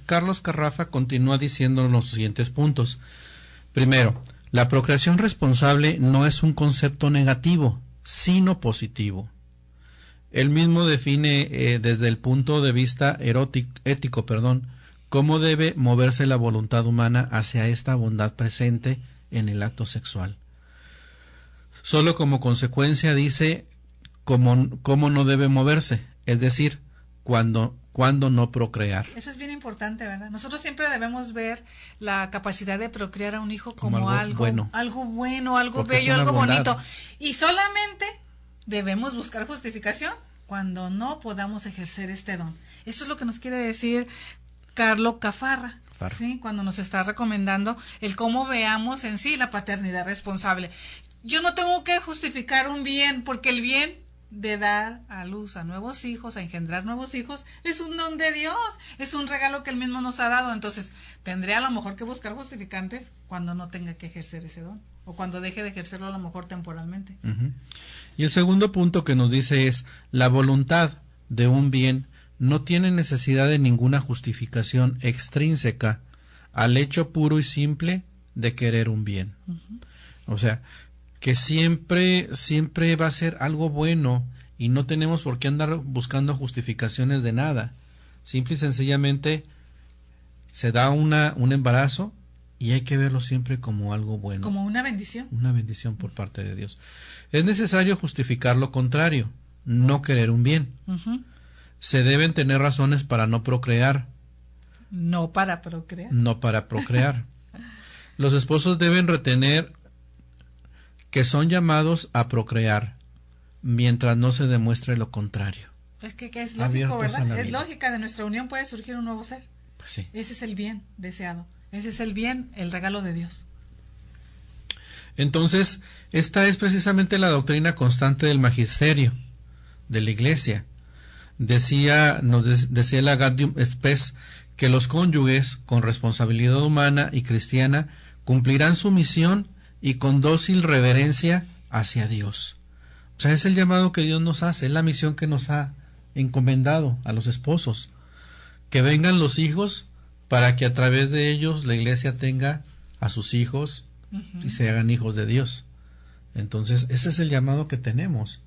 Carlos Carrafa continúa diciendo los siguientes puntos. Primero, la procreación responsable no es un concepto negativo, sino positivo. Él mismo define desde el punto de vista ético, cómo debe moverse la voluntad humana hacia esta bondad presente en el acto sexual. Solo como consecuencia dice cómo no debe moverse, es decir, cuando no procrear. Eso es bien importante, ¿verdad? Nosotros siempre debemos ver la capacidad de procrear a un hijo como algo bueno, algo bello, algo bonito. Y solamente debemos buscar justificación cuando no podamos ejercer este don. Eso es lo que nos quiere decir Carlos Cafarra, ¿sí? Cuando nos está recomendando el cómo veamos en sí la paternidad responsable. Yo no tengo que justificar un bien, porque el bien de dar a luz a nuevos hijos, a engendrar nuevos hijos, es un don de Dios, es un regalo que Él mismo nos ha dado. Entonces, tendré a lo mejor que buscar justificantes cuando no tenga que ejercer ese don, o cuando deje de ejercerlo a lo mejor temporalmente. Uh-huh. Y el segundo punto que nos dice es, la voluntad de un bien no tiene necesidad de ninguna justificación extrínseca al hecho puro y simple de querer un bien. Uh-huh. O sea, que siempre va a ser algo bueno, y no tenemos por qué andar buscando justificaciones de nada. Simple y sencillamente se da un embarazo, y hay que verlo siempre como algo bueno. Como una bendición. Una bendición por parte de Dios. Es necesario justificar lo contrario, no querer un bien. Uh-huh. Se deben tener razones para no procrear. No para procrear. No para procrear. Los esposos deben retener que son llamados a procrear, mientras no se demuestre lo contrario. Es que es lógico, ¿verdad? Es lógica, de nuestra unión puede surgir un nuevo ser. Pues sí. Ese es el bien deseado. Ese es el bien, el regalo de Dios. Entonces, esta es precisamente la doctrina constante del magisterio de la Iglesia. Nos decía la Gaudium Spes que los cónyuges con responsabilidad humana y cristiana cumplirán su misión y con dócil reverencia hacia Dios. O sea, es el llamado que Dios nos hace, es la misión que nos ha encomendado a los esposos, que vengan los hijos para que a través de ellos la Iglesia tenga a sus hijos y se hagan hijos de Dios. Entonces, ese es el llamado que tenemos.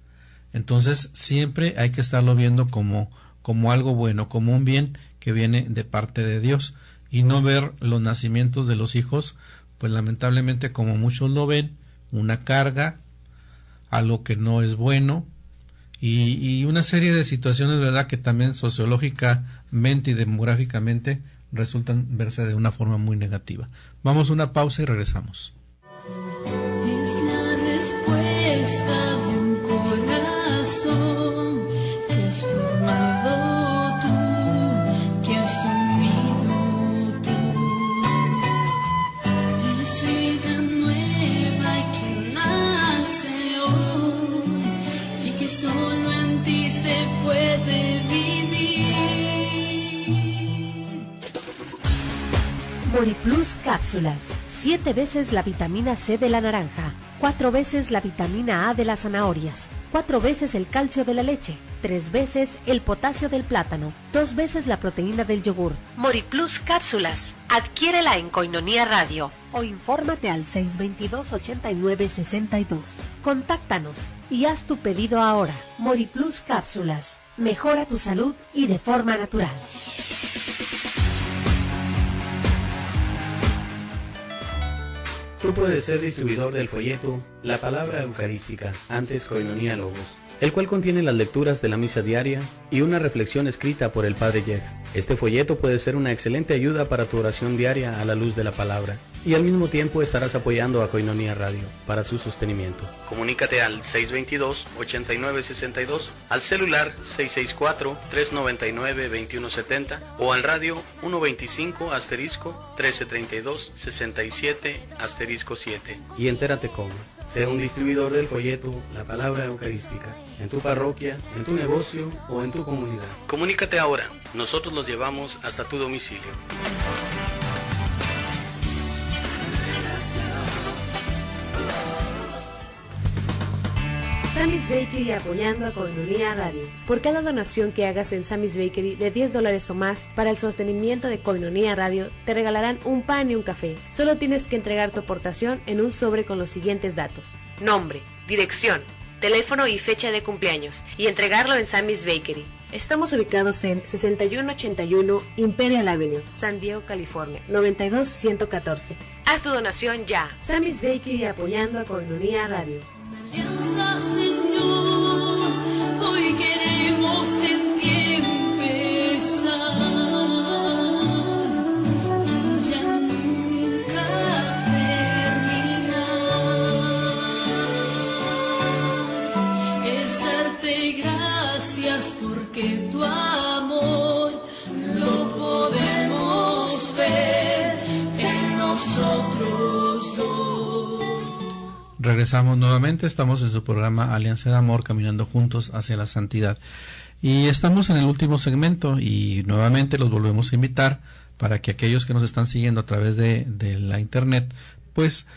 Entonces, siempre hay que estarlo viendo como algo bueno, como un bien que viene de parte de Dios, y no ver los nacimientos de los hijos, pues lamentablemente, como muchos lo ven, una carga, algo que no es bueno, y una serie de situaciones, ¿verdad?, que también sociológicamente y demográficamente resultan verse de una forma muy negativa. Vamos a una pausa y regresamos. Es la respuesta de un corazón Moriplus cápsulas. 7 veces la vitamina C de la naranja, 4 veces la vitamina A de las zanahorias, 4 veces el calcio de la leche, 3 veces el potasio del plátano, 2 veces la proteína del yogur. Moriplus cápsulas. Adquiérela en Koinonia Radio o infórmate al 622-8962. Contáctanos y haz tu pedido ahora. Moriplus cápsulas. Mejora tu salud y de forma natural. Tú puedes ser distribuidor del folleto La Palabra Eucarística, antes Koinonia Logos, el cual contiene las lecturas de la misa diaria y una reflexión escrita por el Padre Jeff. Este folleto puede ser una excelente ayuda para tu oración diaria a la luz de la palabra, y al mismo tiempo estarás apoyando a Koinonia Radio para su sostenimiento. Comunícate al 622-8962, al celular 664-399-2170 o al radio 125*1332-67*7 y entérate cómo. Sé un distribuidor del folleto La Palabra Eucarística en tu parroquia, en tu negocio o en tu comunidad. Comunícate ahora, nosotros los llevamos hasta tu domicilio. Sammy's Bakery apoyando a Koinonia Radio. Por cada donación que hagas en Sammy's Bakery de $10 o más para el sostenimiento de Koinonia Radio, te regalarán un pan y un café. Solo tienes que entregar tu aportación en un sobre con los siguientes datos: nombre, dirección, teléfono y fecha de cumpleaños, y entregarlo en Sammy's Bakery. Estamos ubicados en 6181 Imperial Avenue, San Diego, California, 92114. Haz tu donación ya. Sammy's Bakery apoyando a Koinonia Radio. Alianza, Señor, hoy queremos en ti empezar y ya nunca terminar. Es darte gracias porque tu amor lo podemos ver en nosotros dos. Regresamos nuevamente, estamos en su programa Alianza de Amor, caminando juntos hacia la santidad. Y estamos en el último segmento y nuevamente los volvemos a invitar para que aquellos que nos están siguiendo a través de la internet, pues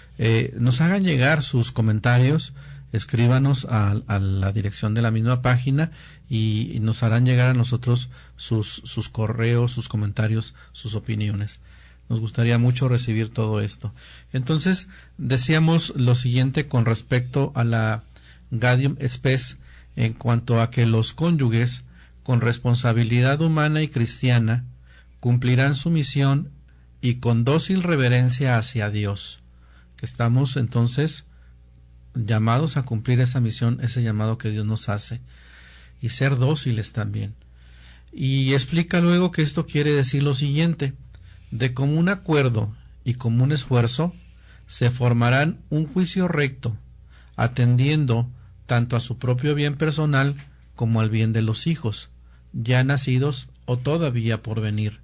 nos hagan llegar sus comentarios, escríbanos a la dirección de la misma página y nos harán llegar a nosotros sus correos, sus comentarios, sus opiniones. Nos gustaría mucho recibir todo esto. Entonces, decíamos lo siguiente con respecto a la Gaudium Spes, en cuanto a que los cónyuges, con responsabilidad humana y cristiana, cumplirán su misión y con dócil reverencia hacia Dios. Que estamos entonces llamados a cumplir esa misión, ese llamado que Dios nos hace, y ser dóciles también. Y explica luego que esto quiere decir lo siguiente: de común acuerdo y común esfuerzo se formarán un juicio recto, atendiendo tanto a su propio bien personal como al bien de los hijos, ya nacidos o todavía por venir,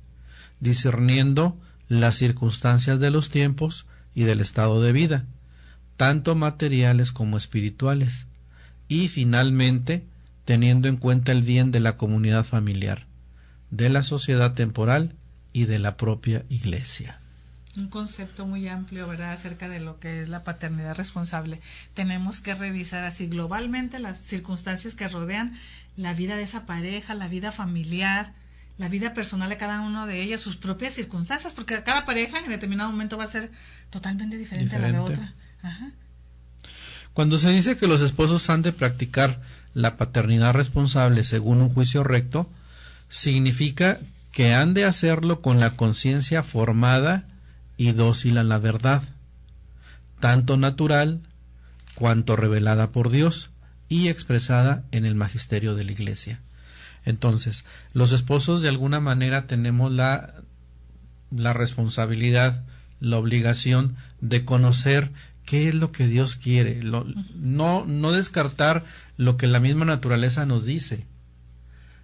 discerniendo las circunstancias de los tiempos y del estado de vida, tanto materiales como espirituales, y finalmente teniendo en cuenta el bien de la comunidad familiar, de la sociedad temporal y de la propia Iglesia. Un concepto muy amplio, ¿verdad?, acerca de lo que es la paternidad responsable. Tenemos que revisar así globalmente las circunstancias que rodean la vida de esa pareja, la vida familiar, la vida personal de cada uno de ellas, sus propias circunstancias, porque cada pareja en determinado momento va a ser totalmente diferente. A la de otra. Ajá. Cuando se dice que los esposos han de practicar la paternidad responsable según un juicio recto, significa que han de hacerlo con la conciencia formada y dócil a la verdad, tanto natural cuanto revelada por Dios y expresada en el magisterio de la Iglesia. Entonces, los esposos de alguna manera tenemos la responsabilidad, la obligación de conocer qué es lo que Dios quiere, no descartar lo que la misma naturaleza nos dice,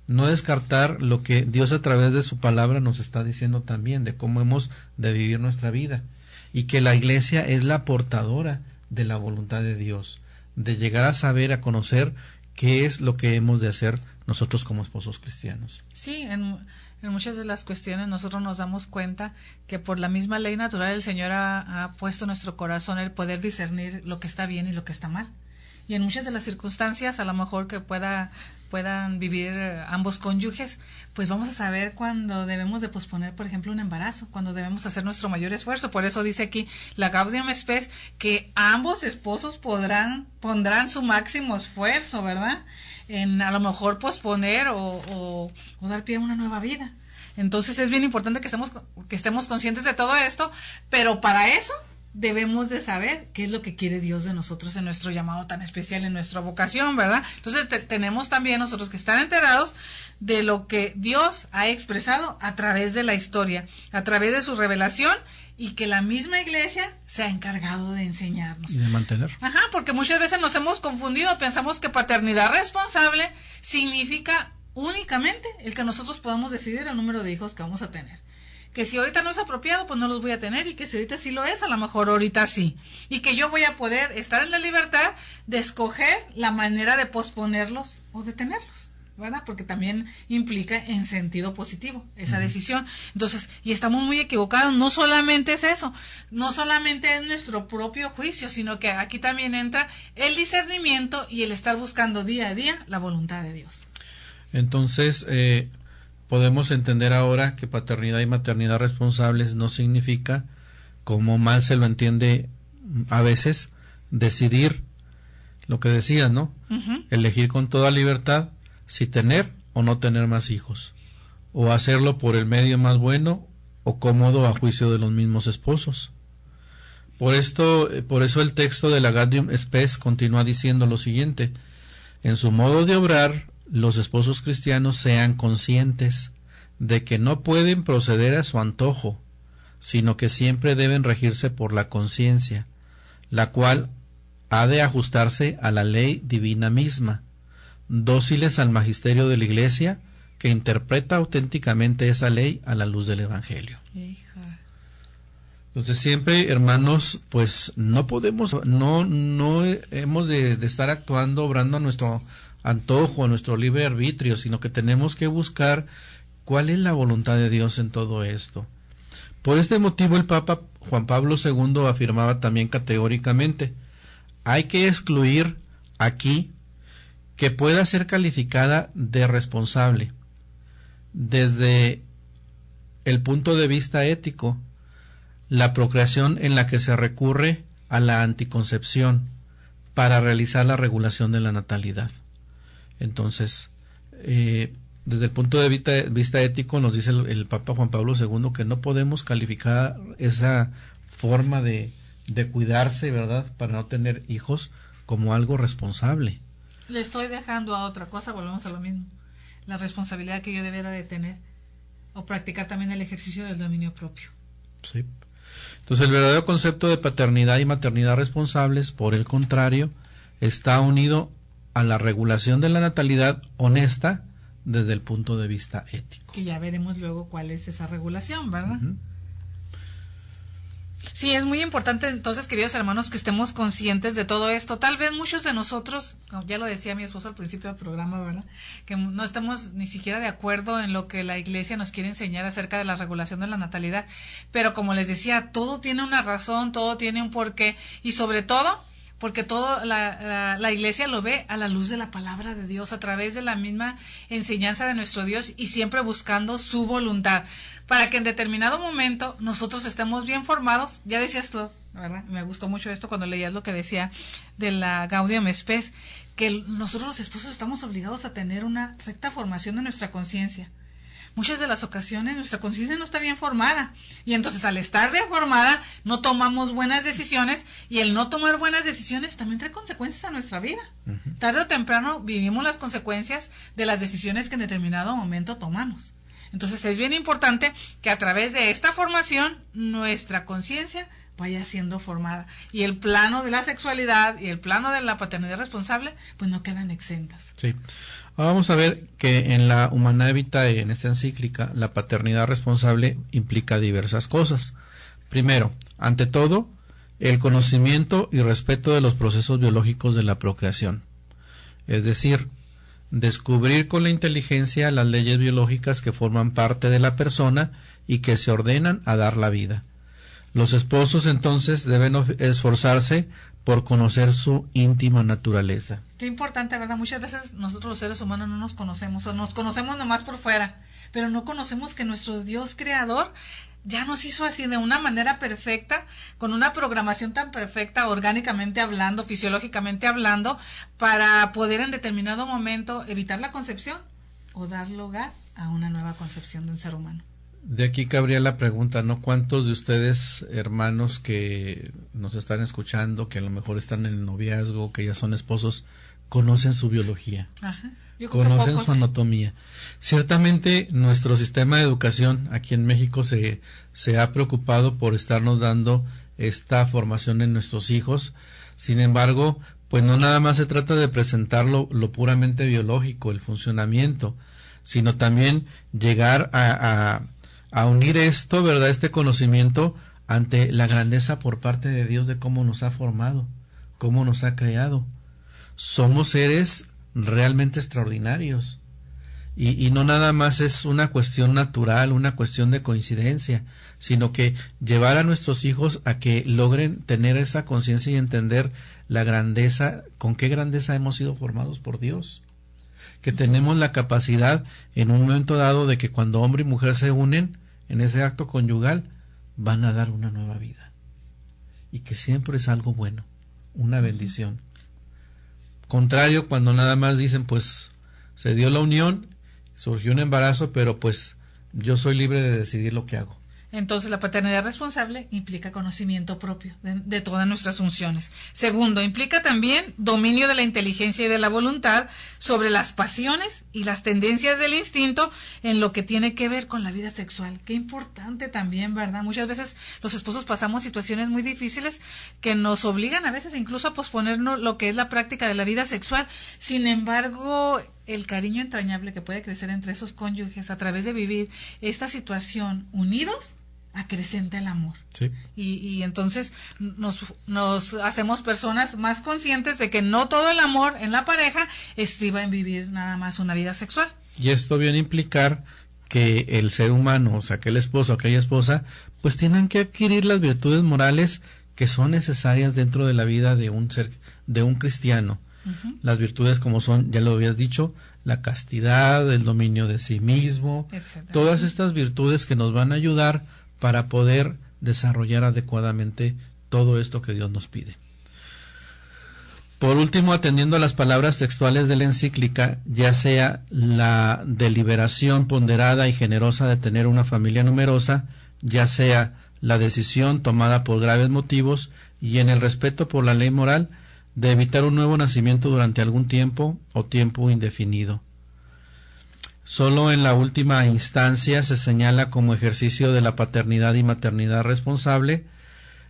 no descartar lo que Dios a través de su palabra nos está diciendo también, de cómo hemos de vivir nuestra vida, y que la Iglesia es la portadora de la voluntad de Dios, de llegar a saber, a conocer qué es lo que hemos de hacer nosotros como esposos cristianos. Sí, en muchas de las cuestiones nosotros nos damos cuenta que por la misma ley natural el Señor ha puesto en nuestro corazón el poder discernir lo que está bien y lo que está mal. Y en muchas de las circunstancias, a lo mejor que puedan vivir ambos cónyuges, pues vamos a saber cuando debemos de posponer, por ejemplo, un embarazo, cuando debemos hacer nuestro mayor esfuerzo. Por eso dice aquí la Gaudium Spes que ambos esposos pondrán su máximo esfuerzo, ¿verdad?, en a lo mejor posponer o dar pie a una nueva vida. Entonces es bien importante que estemos conscientes de todo esto, pero para eso debemos de saber qué es lo que quiere Dios de nosotros en nuestro llamado tan especial, en nuestra vocación, ¿verdad? Entonces tenemos también nosotros que estar enterados de lo que Dios ha expresado a través de la historia, a través de su revelación, y que la misma Iglesia se ha encargado de enseñarnos. Y de mantener. Ajá, porque muchas veces nos hemos confundido, pensamos que paternidad responsable significa únicamente el que nosotros podamos decidir el número de hijos que vamos a tener. Que si ahorita no es apropiado, pues no los voy a tener, y que si ahorita sí lo es, a lo mejor ahorita sí. Y que yo voy a poder estar en la libertad de escoger la manera de posponerlos o de tenerlos, ¿verdad? Porque también implica en sentido positivo esa decisión. Entonces, y estamos muy equivocados, no solamente es eso, no solamente es nuestro propio juicio, sino que aquí también entra el discernimiento y el estar buscando día a día la voluntad de Dios. Entonces, podemos entender ahora que paternidad y maternidad responsables no significa, como mal se lo entiende a veces, decidir lo que decías, ¿no? Elegir con toda libertad si tener o no tener más hijos, o hacerlo por el medio más bueno o cómodo a juicio de los mismos esposos. Por eso el texto de la Gaudium Spes continúa diciendo lo siguiente: en su modo de obrar, los esposos cristianos sean conscientes de que no pueden proceder a su antojo, sino que siempre deben regirse por la conciencia, la cual ha de ajustarse a la ley divina misma, dóciles al magisterio de la Iglesia, que interpreta auténticamente esa ley a la luz del Evangelio. Entonces siempre, hermanos, pues no hemos de estar actuando, obrando a nuestro antojo, a nuestro libre arbitrio, sino que tenemos que buscar cuál es la voluntad de Dios en todo esto. Por este motivo el Papa Juan Pablo II afirmaba también categóricamente: hay que excluir aquí que pueda ser calificada de responsable desde el punto de vista ético la procreación en la que se recurre a la anticoncepción para realizar la regulación de la natalidad. Entonces, desde el punto de vista ético, nos dice el Papa Juan Pablo II que no podemos calificar esa forma de cuidarse, ¿verdad?, para no tener hijos, como algo responsable. Le estoy dejando a otra cosa, volvemos a lo mismo. La responsabilidad que yo debiera de tener, o practicar también el ejercicio del dominio propio. Sí. Entonces, el verdadero concepto de paternidad y maternidad responsables, por el contrario, está unido a la regulación de la natalidad honesta desde el punto de vista ético. Que ya veremos luego cuál es esa regulación, ¿verdad? Sí, es muy importante entonces, queridos hermanos, que estemos conscientes de todo esto. Tal vez muchos de nosotros, ya lo decía mi esposo al principio del programa, ¿verdad?, que no estamos ni siquiera de acuerdo en lo que la Iglesia nos quiere enseñar acerca de la regulación de la natalidad. Pero como les decía, todo tiene una razón, todo tiene un porqué, y sobre todo porque todo la Iglesia lo ve a la luz de la palabra de Dios, a través de la misma enseñanza de nuestro Dios, y siempre buscando su voluntad, para que en determinado momento nosotros estemos bien formados. Ya decías tú, ¿verdad?, me gustó mucho esto cuando leías lo que decía de la Gaudium Spes, que nosotros los esposos estamos obligados a tener una recta formación de nuestra conciencia. Muchas de las ocasiones nuestra conciencia no está bien formada, y entonces al estar bien formada no tomamos buenas decisiones, y el no tomar buenas decisiones también trae consecuencias a nuestra vida. Tarde o temprano vivimos las consecuencias de las decisiones que en determinado momento tomamos. Entonces es bien importante que a través de esta formación nuestra conciencia vaya siendo formada, y el plano de la sexualidad y el plano de la paternidad responsable pues no quedan exentas. Sí. Ahora vamos a ver que en la Humanae Vitae, en esta encíclica, la paternidad responsable implica diversas cosas. Primero, ante todo, el conocimiento y respeto de los procesos biológicos de la procreación. Es decir, descubrir con la inteligencia las leyes biológicas que forman parte de la persona y que se ordenan a dar la vida. Los esposos entonces deben esforzarse por conocer su íntima naturaleza. Qué importante, ¿verdad? Muchas veces nosotros los seres humanos no nos conocemos, o nos conocemos nomás por fuera, pero no conocemos que nuestro Dios creador ya nos hizo así de una manera perfecta, con una programación tan perfecta, orgánicamente hablando, fisiológicamente hablando, para poder en determinado momento evitar la concepción o dar lugar a una nueva concepción de un ser humano. De aquí cabría la pregunta, ¿no? ¿Cuántos de ustedes, hermanos que nos están escuchando, que a lo mejor están en el noviazgo, que ya son esposos, conocen su biología? Ajá. Conocen su anatomía. Ciertamente nuestro sistema de educación aquí en México se ha preocupado por estarnos dando esta formación en nuestros hijos. Sin embargo, pues no nada más se trata de presentar lo puramente biológico, el funcionamiento, sino también llegar a unir esto, ¿verdad? Este conocimiento ante la grandeza por parte de Dios de cómo nos ha formado, cómo nos ha creado. Somos seres realmente extraordinarios y no nada más es una cuestión natural, una cuestión de coincidencia, sino que llevar a nuestros hijos a que logren tener esa conciencia y entender la grandeza, con qué grandeza hemos sido formados por Dios, que tenemos la capacidad en un momento dado de que cuando hombre y mujer se unen en ese acto conyugal van a dar una nueva vida y que siempre es algo bueno, una bendición. Contrario cuando nada más dicen, pues se dio la unión, surgió un embarazo, pero pues yo soy libre de decidir lo que hago. Entonces, la paternidad responsable implica conocimiento propio de todas nuestras funciones. Segundo, implica también dominio de la inteligencia y de la voluntad sobre las pasiones y las tendencias del instinto en lo que tiene que ver con la vida sexual. Qué importante también, ¿verdad? Muchas veces los esposos pasamos situaciones muy difíciles que nos obligan a veces incluso a posponernos lo que es la práctica de la vida sexual. Sin embargo, el cariño entrañable que puede crecer entre esos cónyuges a través de vivir esta situación unidos acrecenta el amor. Sí. Y entonces nos hacemos personas más conscientes de que no todo el amor en la pareja estriba en vivir nada más una vida sexual. Y esto viene a implicar que el ser humano, o sea, aquel esposo, aquella esposa, pues tienen que adquirir las virtudes morales que son necesarias dentro de la vida de un cristiano. Uh-huh. Las virtudes como son, ya lo habías dicho, la castidad, el dominio de sí mismo, etcétera. Todas estas virtudes que nos van a ayudar para poder desarrollar adecuadamente todo esto que Dios nos pide. Por último, atendiendo a las palabras textuales de la encíclica, ya sea la deliberación ponderada y generosa de tener una familia numerosa, ya sea la decisión tomada por graves motivos y en el respeto por la ley moral de evitar un nuevo nacimiento durante algún tiempo o tiempo indefinido. Solo en la última instancia se señala como ejercicio de la paternidad y maternidad responsable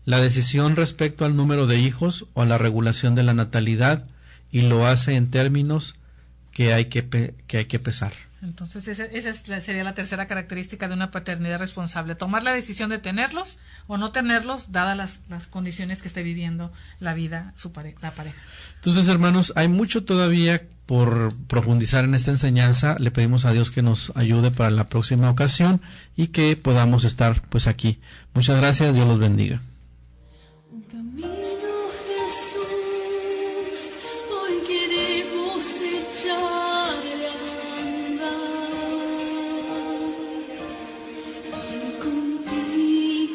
la decisión respecto al número de hijos o a la regulación de la natalidad y lo hace en términos que hay que pesar. Entonces esa sería la tercera característica de una paternidad responsable, tomar la decisión de tenerlos o no tenerlos dadas las condiciones que esté viviendo la vida, la pareja. Entonces, hermanos, hay mucho todavía por profundizar en esta enseñanza. Le pedimos a Dios que nos ayude para la próxima ocasión y que podamos estar pues aquí. Muchas gracias, Dios los bendiga. Contigo,